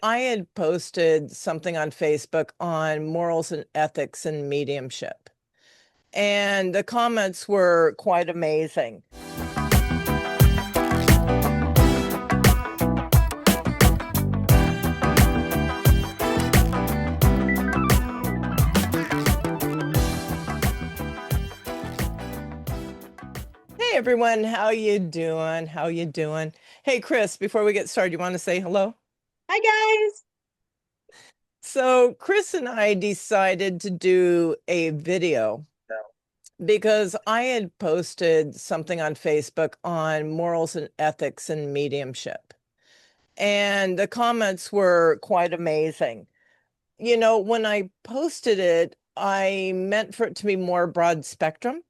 I had posted something on Facebook on morals and ethics in mediumship, and the comments were quite amazing. Hey everyone, how you doing? How you doing? Hey Chris, before we get started, you want to say hello? Hi guys. So Chris and I decided to do a video because I had posted something on Facebook on morals and ethics in mediumship. And the comments were quite amazing. You know, when I posted it, I meant for it to be more broad spectrum.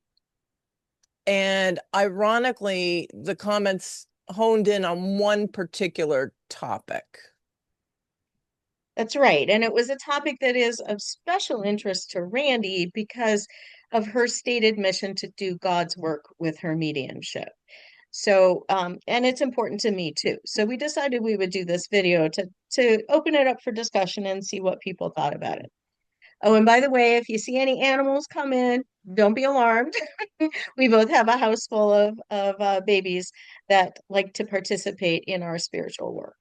And ironically, the comments honed in on one particular topic. That's right. And it was a topic that is of special interest to Randy because of her stated mission to do God's work with her mediumship. So, and it's important to me too. So we decided we would do this video to open it up for discussion and see what people thought about it. Oh, and by the way, if you see any animals come in, don't be alarmed. We both have a house full of babies that like to participate in our spiritual work.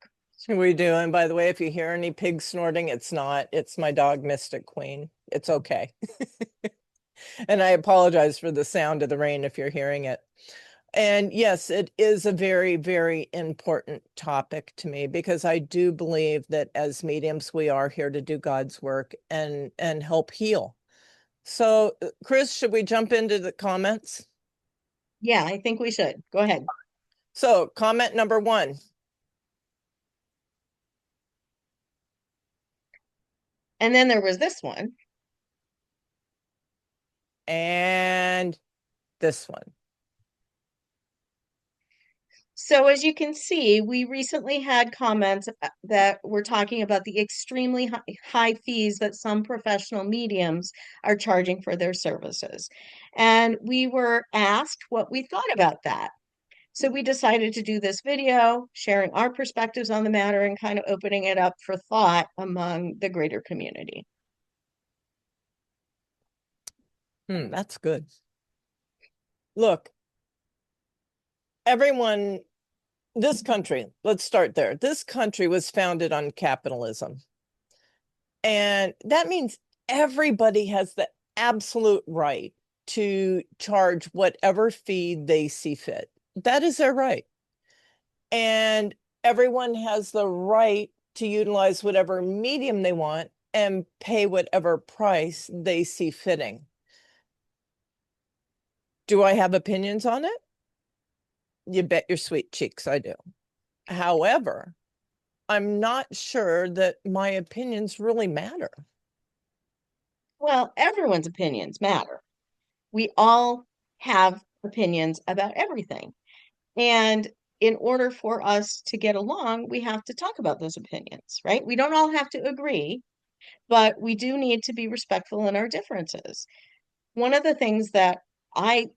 We do. And by the way, if you hear any pigs snorting, it's my dog, Mystic Queen. It's okay. And I apologize for the sound of the rain if you're hearing it. And yes, it is a very, very important topic to me because I do believe that as mediums, we are here to do God's work and help heal. So, Chris, should we jump into the comments? Yeah, I think we should. Go ahead. So, comment number 1. And then there was this one. And this one. So as you can see, we recently had comments that were talking about the extremely high fees that some professional mediums are charging for their services. And we were asked what we thought about that. So we decided to do this video, sharing our perspectives on the matter and kind of opening it up for thought among the greater community. That's good. Look, everyone, this country, let's start there. This country was founded on capitalism. And that means everybody has the absolute right to charge whatever fee they see fit. That is their right. And everyone has the right to utilize whatever medium they want and pay whatever price they see fitting. Do I have opinions on it? You bet your sweet cheeks I do. However, I'm not sure that my opinions really matter. Well, everyone's opinions matter. We all have opinions about everything. And in order for us to get along, we have to talk about those opinions, right? We don't all have to agree, but we do need to be respectful in our differences. One of the things that I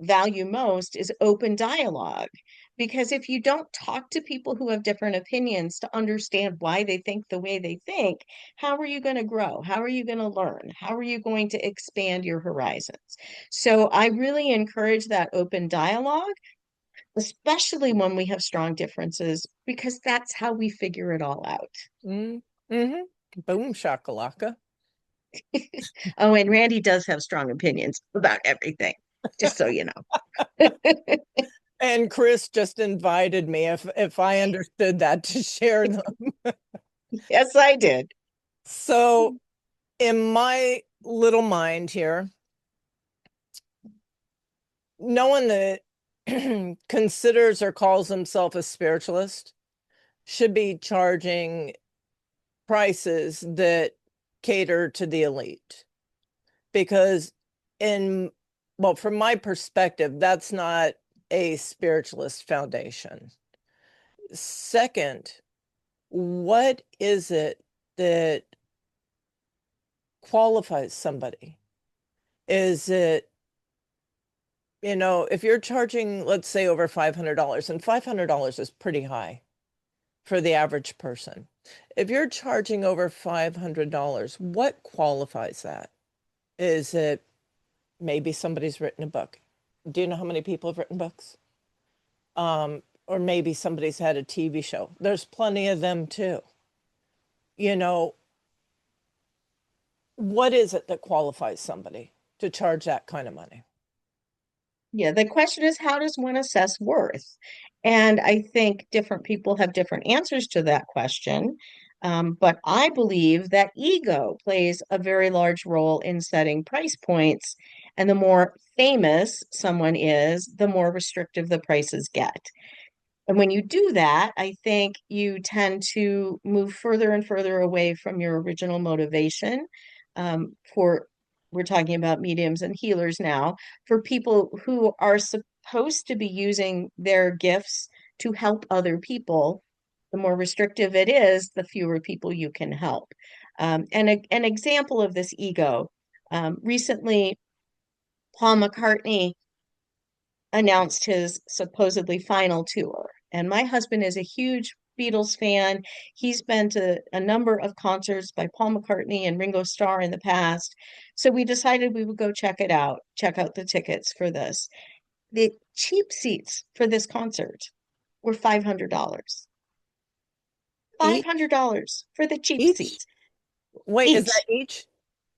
value most is open dialogue. Because if you don't talk to people who have different opinions to understand why they think the way they think, how are you going to grow? How are you going to learn? How are you going to expand your horizons? So I really encourage that open dialogue, especially when we have strong differences, because that's how we figure it all out. Mm-hmm. Boom shakalaka. Oh, and Randy does have strong opinions about everything, just so you know. And Chris just invited me if I understood that to share them. Yes, I did. So in my little mind here, no one that considers or calls himself a spiritualist should be charging prices that cater to the elite. Because from my perspective, that's not a spiritualist foundation. Second, what is it that qualifies somebody? Is it, if you're charging, let's say, over $500, and $500 is pretty high. for the average person. If you're charging over $500, what qualifies that? Is it maybe somebody's written a book? Do you know how many people have written books? Or maybe somebody's had a TV show. There's plenty of them too. You know, what is it that qualifies somebody to charge that kind of money? Yeah, the question is, how does one assess worth? And I think different people have different answers to that question. But I believe that ego plays a very large role in setting price points. And the more famous someone is, the more restrictive the prices get. And when you do that, I think you tend to move further and further away from your original motivation. For we're talking about mediums and healers now, for people who are supposed to be using their gifts to help other people, the more restrictive it is, the fewer people you can help. An example of this ego, recently, Paul McCartney announced his supposedly final tour. And my husband is a huge Beatles fan. He's been to a number of concerts by Paul McCartney and Ringo Starr in the past. So we decided we would go check it out, check out the tickets for this. The cheap seats for this concert were $500. Each? $500 for the cheap Each? seats. Wait, is that Each. each?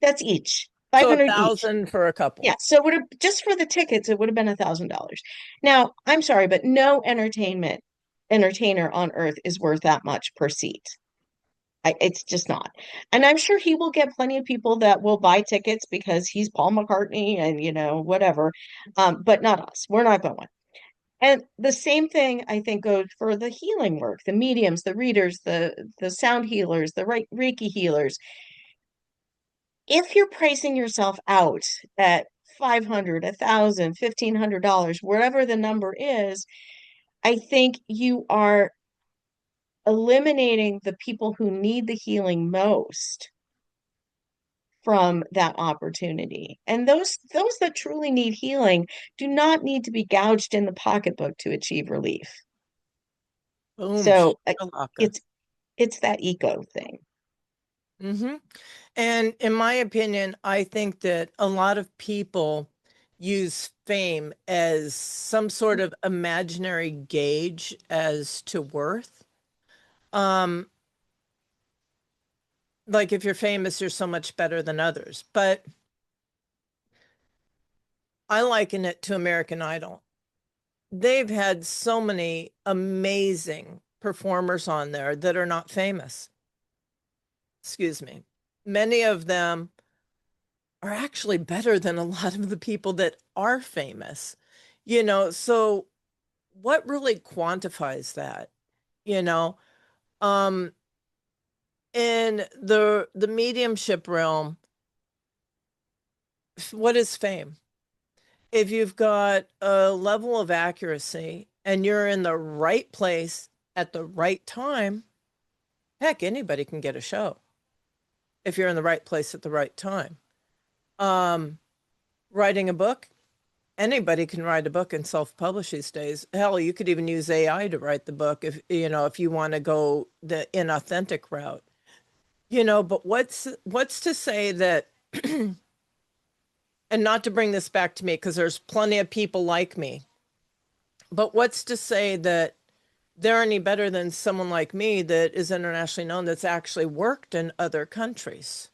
That's each. So a 500 each. thousand for a couple. Yeah, so it would have just for the tickets, it would have been $1,000. Now, I'm sorry, but no entertainer on earth is worth that much per seat. It's just not. And I'm sure he will get plenty of people that will buy tickets because he's Paul McCartney and whatever. But not us. We're not going. And the same thing I think goes for the healing work, the mediums, the readers, the sound healers, the Reiki healers. If you're pricing yourself out at 500, 1,000, $1,500, wherever the number is, I think you are eliminating the people who need the healing most from that opportunity. And those that truly need healing do not need to be gouged in the pocketbook to achieve relief. Boom, So shakalaka. it's that ego thing. Mm-hmm. And in my opinion, I think that a lot of people use fame as some sort of imaginary gauge as to worth. Um, like if you're famous, you're so much better than others. But I liken it to American Idol. They've had so many amazing performers on there that are not famous. Excuse me. Many of them are actually better than a lot of the people that are famous. So what really quantifies that? You know, um, in the mediumship realm, what is fame? If you've got a level of accuracy and you're in the right place at the right time, heck, anybody can get a show if you're in the right place at the right time. Um, Writing a book, anybody can write a book and self-publish these days. Hell, you could even use AI to write the book if you want to go the inauthentic route. But what's to say that and not to bring this back to me because there's plenty of people like me, but what's to say that they're any better than someone like me that is internationally known that's actually worked in other countries?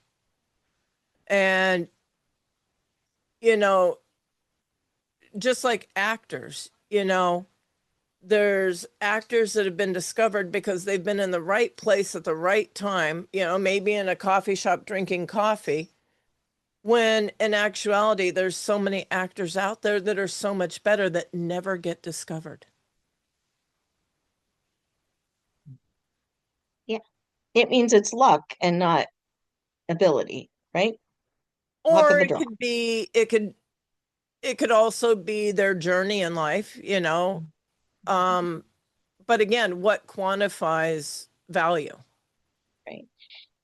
And, you know, just like actors, there's actors that have been discovered because they've been in the right place at the right time, maybe in a coffee shop drinking coffee, when in actuality, there's so many actors out there that are so much better that never get discovered. Yeah. It means it's luck and not ability, right? Luck Or of the it draw. could be, it could also be their journey in life. Um, but again, what quantifies value? Right.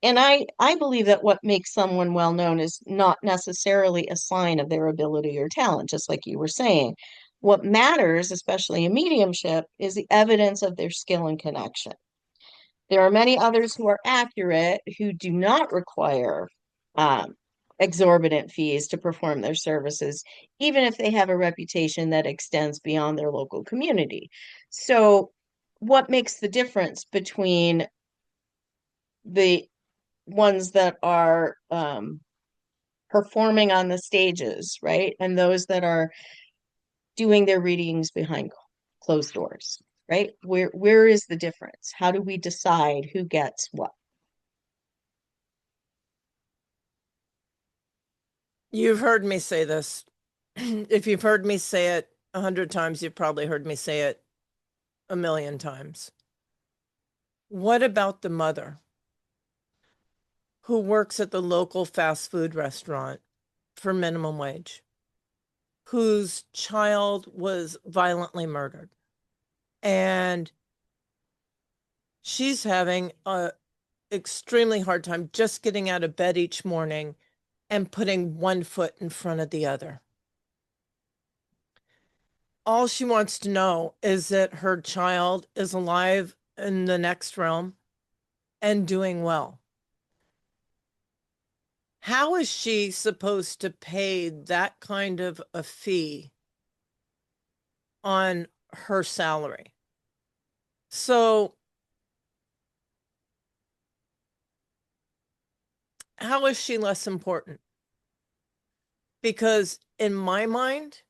And I believe that what makes someone well known is not necessarily a sign of their ability or talent, just like you were saying. What matters, especially in mediumship, is the evidence of their skill and connection. There are many others who are accurate who do not require um, exorbitant fees to perform their services, even if they have a reputation that extends beyond their local community. So, what makes the difference between the ones that are performing on the stages, right, and those that are doing their readings behind closed doors, right? Where is the difference? How do we decide who gets what? You've heard me say this. If you've heard me say it 100 times, you've probably heard me say it a million times. What about the mother who works at the local fast food restaurant for minimum wage, whose child was violently murdered, and she's having a extremely hard time just getting out of bed each morning and putting one foot in front of the other? All she wants to know is that her child is alive in the next realm and doing well. How is she supposed to pay that kind of a fee on her salary? So, how is she less important? Because in my mind,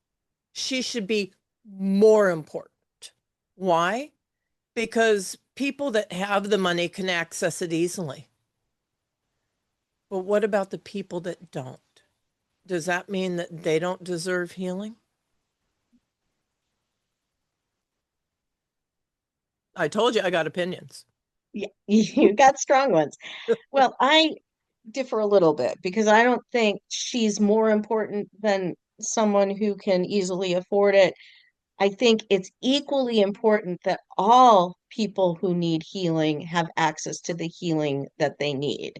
she should be more important. Why? Because people that have the money can access it easily. But what about the people that don't? Does that mean that they don't deserve healing? I told you I got opinions. Yeah, you got strong ones. Well, I differ a little bit because I don't think she's more important than someone who can easily afford it. I think it's equally important that all people who need healing have access to the healing that they need.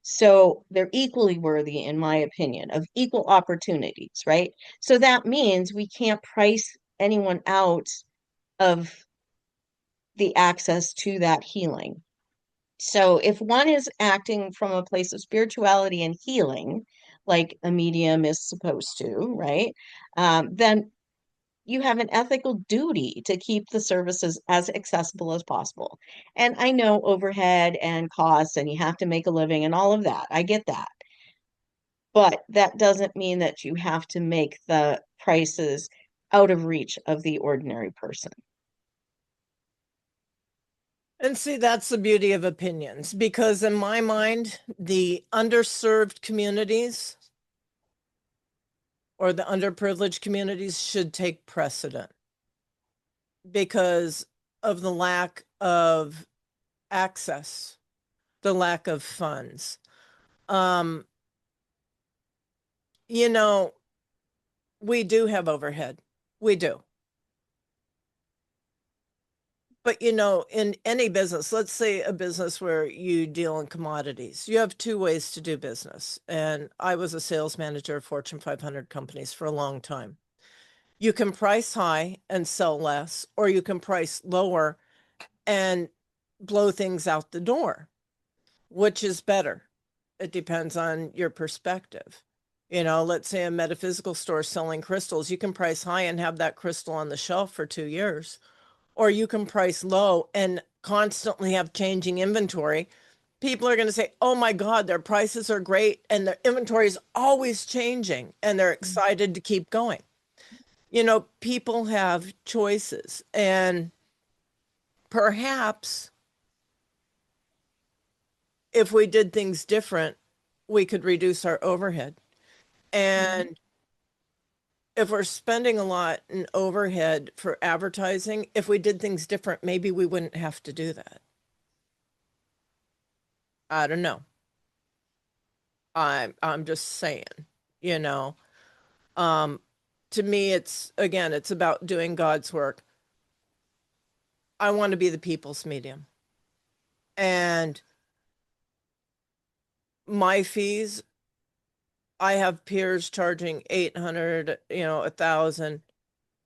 So they're equally worthy, in my opinion, of equal opportunities, right? So that means we can't price anyone out of the access to that healing. So if one is acting from a place of spirituality and healing, like a medium is supposed to, right? Then you have an ethical duty to keep the services as accessible as possible. And I know overhead and costs, and you have to make a living and all of that. I get that. But that doesn't mean that you have to make the prices out of reach of the ordinary person. And see, that's the beauty of opinions, because in my mind, the underserved communities or the underprivileged communities should take precedent because of the lack of access, the lack of funds. Um, you know, we do have overhead. We do. But in any business, let's say a business where you deal in commodities, you have two ways to do business. And I was a sales manager of Fortune 500 companies for a long time. You can price high and sell less, or you can price lower and blow things out the door. Which is better? It depends on your perspective. Let's say a metaphysical store selling crystals, you can price high and have that crystal on the shelf for 2 years, or you can price low and constantly have changing inventory. People are going to say, oh my God, their prices are great and their inventory is always changing and they're excited to keep going. People have choices, and perhaps if we did things different, we could reduce our overhead. And if we're spending a lot in overhead for advertising, if we did things different, maybe we wouldn't have to do that. I don't know. I'm just saying, you know. Um, to me, it's about doing God's work. I want to be the people's medium. And my fees, I have peers charging 800, 1,000.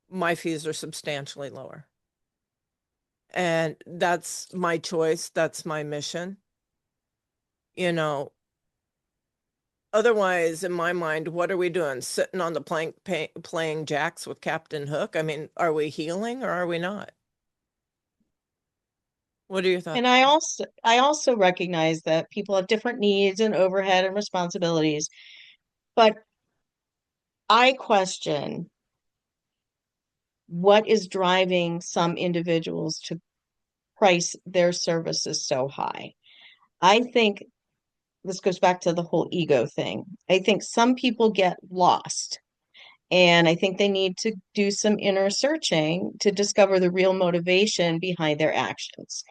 My fees are substantially lower. And that's my choice. That's my mission. You know, otherwise, in my mind, what are we doing? Sitting on the plank playing jacks with Captain Hook? I mean, are we healing or are we not? What are your thoughts? And I also recognize that people have different needs and overhead and responsibilities, but I question what is driving some individuals to price their services so high. I think this goes back to the whole ego thing. I think some people get lost, and I think they need to do some inner searching to discover the real motivation behind their actions.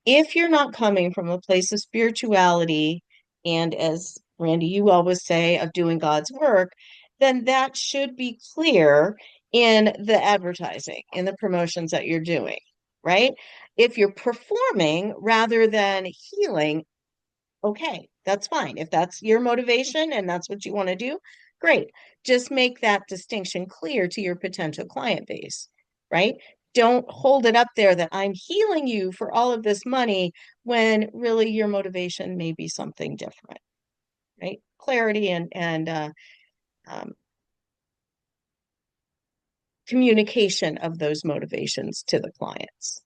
If you're not coming from a place of spirituality and, as Randy, you always say, of doing God's work, then that should be clear in the advertising, in the promotions that you're doing, right? If you're performing rather than healing, okay, that's fine. If that's your motivation and that's what you want to do, great. Just make that distinction clear to your potential client base, right? Don't hold it up there that I'm healing you for all of this money when really your motivation may be something different, right? Clarity and um, communication of those motivations to the clients.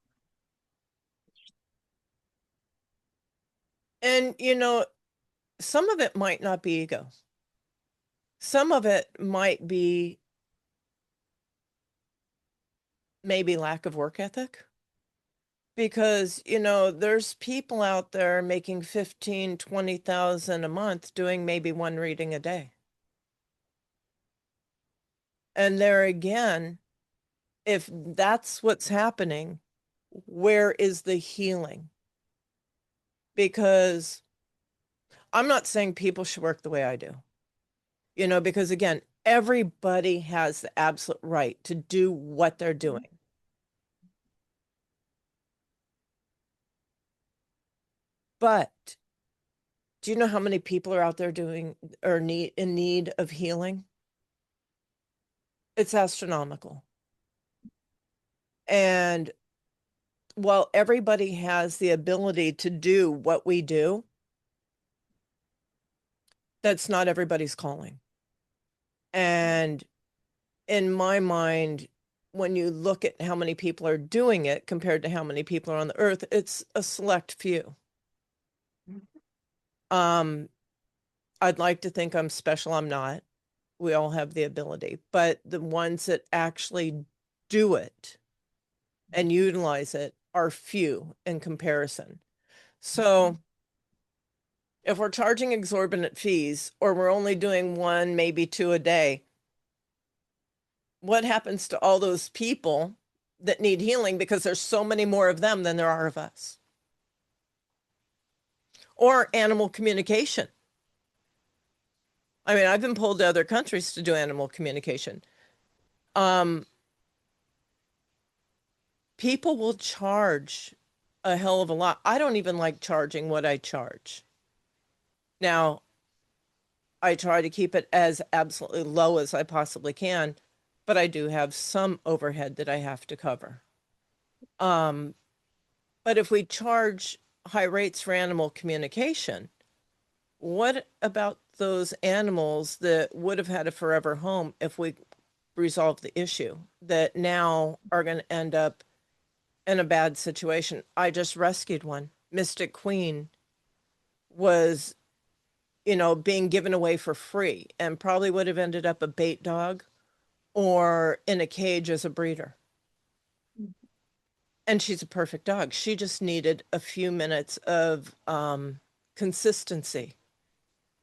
And, some of it might not be ego. Some of it might be maybe lack of work ethic. Because, there's people out there making 15, 20,000 a month doing maybe one reading a day. And there again, if that's what's happening, where is the healing? Because I'm not saying people should work the way I do, because again, everybody has the absolute right to do what they're doing. But do you know how many people are out there doing or in need of healing? It's astronomical. And while everybody has the ability to do what we do, that's not everybody's calling. And in my mind, when you look at how many people are doing it compared to how many people are on the earth, it's a select few. I'd like to think I'm special. I'm not. We all have the ability, but the ones that actually do it and utilize it are few in comparison. So if we're charging exorbitant fees or we're only doing one, maybe two a day, what happens to all those people that need healing because there's so many more of them than there are of us? Or animal communication. I mean, I've been pulled to other countries to do animal communication. People will charge a hell of a lot. I don't even like charging what I charge. Now, I try to keep it as absolutely low as I possibly can, but I do have some overhead that I have to cover. But if we charge high rates for animal communication, what about those animals that would have had a forever home if we resolved the issue that now are going to end up in a bad situation? I just rescued one. Mystic Queen was, being given away for free and probably would have ended up a bait dog or in a cage as a breeder. And she's a perfect dog. She just needed a few minutes of consistency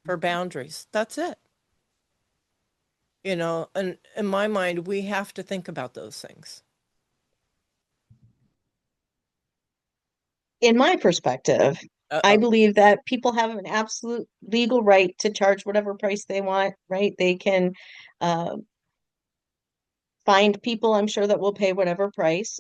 for boundaries. That's it. And in my mind, we have to think about those things. In my perspective, I Uh-oh. believe that people have an absolute legal right to charge whatever price they want, right? They can uh, find people, I'm sure, that will pay whatever price.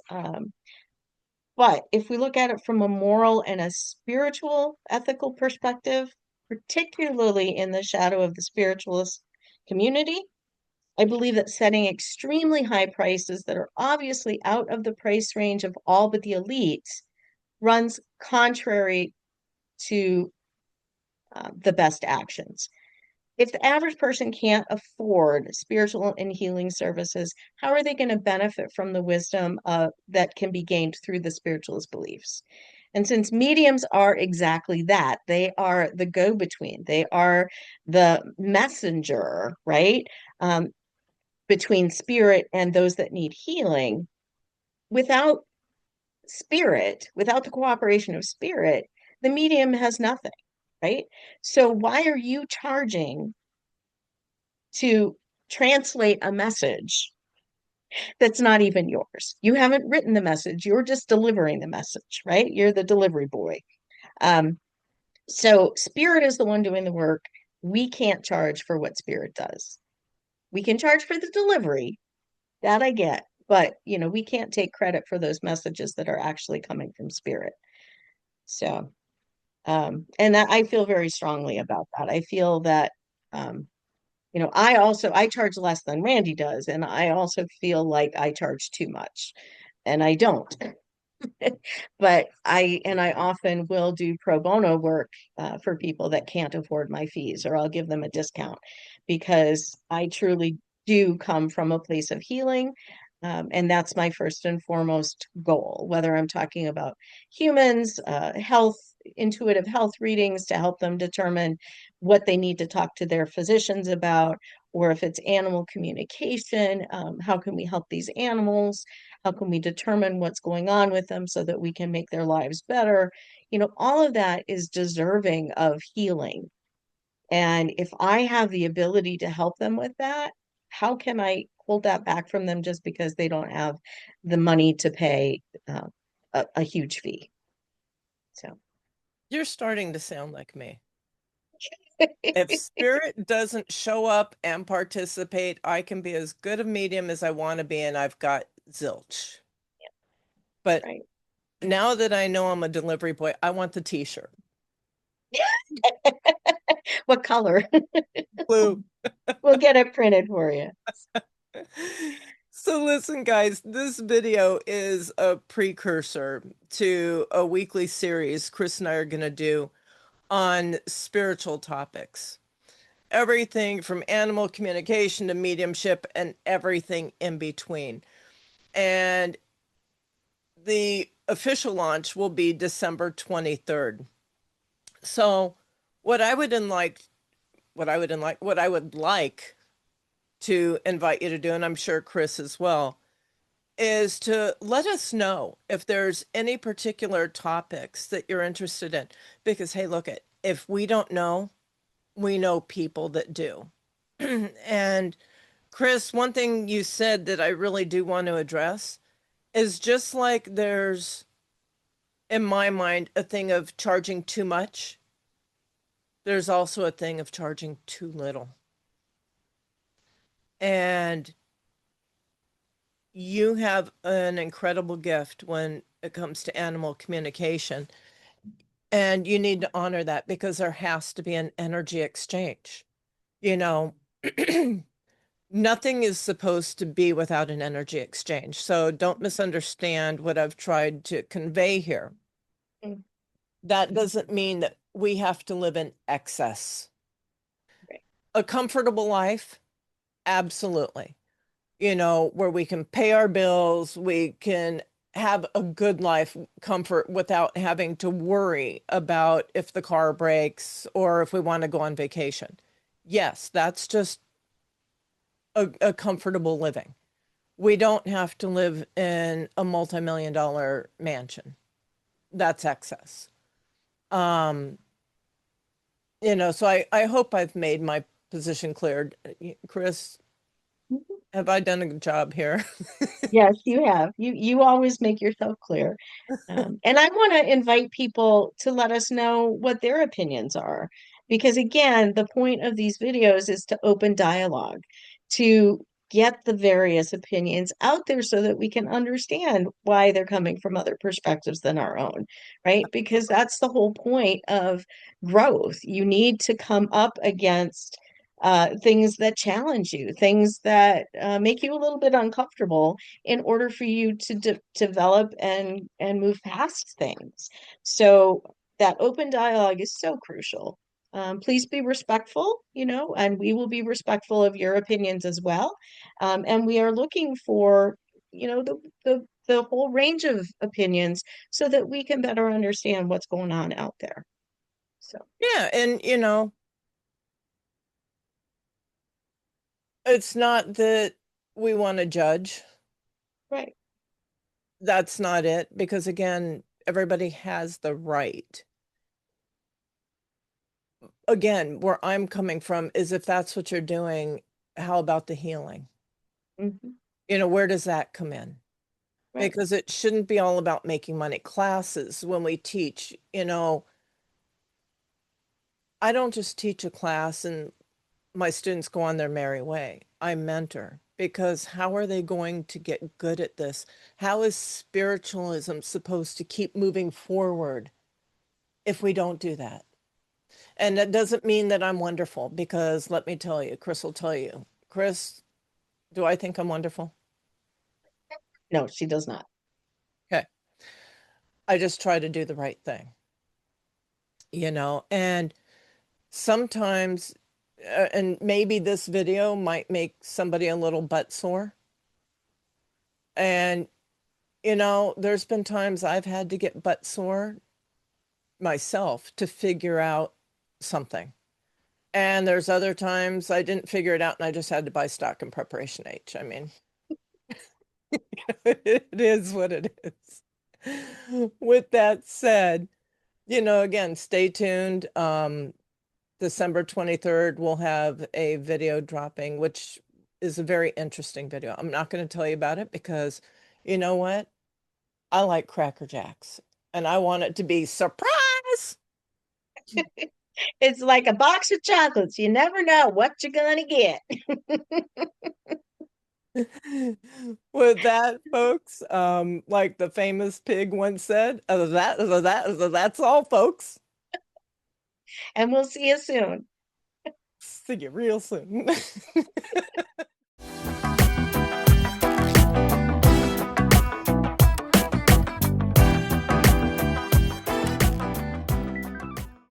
But if we look at it from a moral and a spiritual, ethical perspective, particularly in the shadow of the spiritualist community, I believe that setting extremely high prices that are obviously out of the price range of all but the elites runs contrary to the best actions. If the average person can't afford spiritual and healing services, how are they going to benefit from the wisdom that can be gained through the spiritualist beliefs? And since mediums are exactly that, they are the go-between, they are the messenger, right? Um, between spirit and those that need healing. Without spirit, without the cooperation of spirit, the medium has nothing, right? So why are you charging to translate a message that's not even yours? You haven't written the message, you're just delivering the message, right? You're the delivery boy. Um, so spirit is the one doing the work. We can't charge for what spirit does. We can charge for the delivery, that I get, but we can't take credit for those messages that are actually coming from spirit. So, and I feel very strongly about that. I feel that um, I charge less than Randy does, and I also feel like I charge too much, and I don't. But I often will do pro bono work for people that can't afford my fees, or I'll give them a discount because I truly do come from a place of healing. And that's my first and foremost goal, whether I'm talking about humans, health, intuitive health readings to help them determine what they need to talk to their physicians about, or if it's animal communication, how can we help these animals? How can we determine what's going on with them so that we can make their lives better? All of that is deserving of healing. And if I have the ability to help them with that, how can I hold that back from them just because they don't have the money to pay a huge fee? So, You're starting to sound like me. If spirit doesn't show up and participate, I can be as good a medium as I want to be, and I've got zilch. But right. now that I know I'm a delivery boy, I want the t-shirt. What color? Blue. We'll get it printed for you. So listen, guys, this video is a precursor to a weekly series Chris and I are going to do on spiritual topics. Everything from animal communication to mediumship and everything in between. And the official launch will be December 23rd. So what I would like to invite you to do, and I'm sure Chris as well, is to let us know if there's any particular topics that you're interested in. Because, hey, look, if we don't know, we know people that do. And Chris, one thing you said that I really do want to address is just like there's, in my mind, a thing of charging too much, there's also a thing of charging too little. And you have an incredible gift when it comes to animal communication. And you need to honor that because there has to be an energy exchange. You know, nothing is supposed to be without an energy exchange. So don't misunderstand what I've tried to convey here. Mm. That doesn't mean that we have to live in excess. Right. A comfortable life, absolutely. Where we can pay our bills, we can have a good life comfort without having to worry about if the car breaks or if we want to go on vacation. Yes, that's just a comfortable living. We don't have to live in a multi-million-dollar mansion. That's excess. Um, so I hope I've made my position clear. Chris, have I done a good job here? Yes, you have. You always make yourself clear. And I want to invite people to let us know what their opinions are. Because again, the point of these videos is to open dialogue, to get the various opinions out there so that we can understand why they're coming from other perspectives than our own, right? Because that's the whole point of growth. You need to come up against things that challenge you, things that make you a little bit uncomfortable in order for you to develop and move past things. So that open dialogue is so crucial. Please be respectful, and we will be respectful of your opinions as well. And we are looking for, the whole range of opinions so that we can better understand what's going on out there. So, Yeah, and it's not that we want to judge. right. That's not it, because again, everybody has the right. Again, where I'm coming from is if that's what you're doing, how about the healing? Hmm. Where does that come in? Right. Because it shouldn't be all about making money. Classes, when we teach, I don't just teach a class and my students go on their merry way. I mentor, because how are they going to get good at this? How is spiritualism supposed to keep moving forward if we don't do that? And that doesn't mean that I'm wonderful, because let me tell you, Chris will tell you. Chris, do I think I'm wonderful? No, she does not. Okay. I just try to do the right thing, and sometimes, and maybe this video might make somebody a little butt sore. And, there's been times I've had to get butt sore myself to figure out something. And there's other times I didn't figure it out and I just had to buy stock in Preparation H. I mean, it is what it is. With that said, again, stay tuned. December 23rd, we'll have a video dropping, which is a very interesting video. I'm not going to tell you about it because you know what? I like Cracker Jacks and I want it to be surprise. It's like a box of chocolates. You never know what you're gonna get. With that, folks, like the famous pig once said, that's all, folks. And we'll see you soon. See you real soon.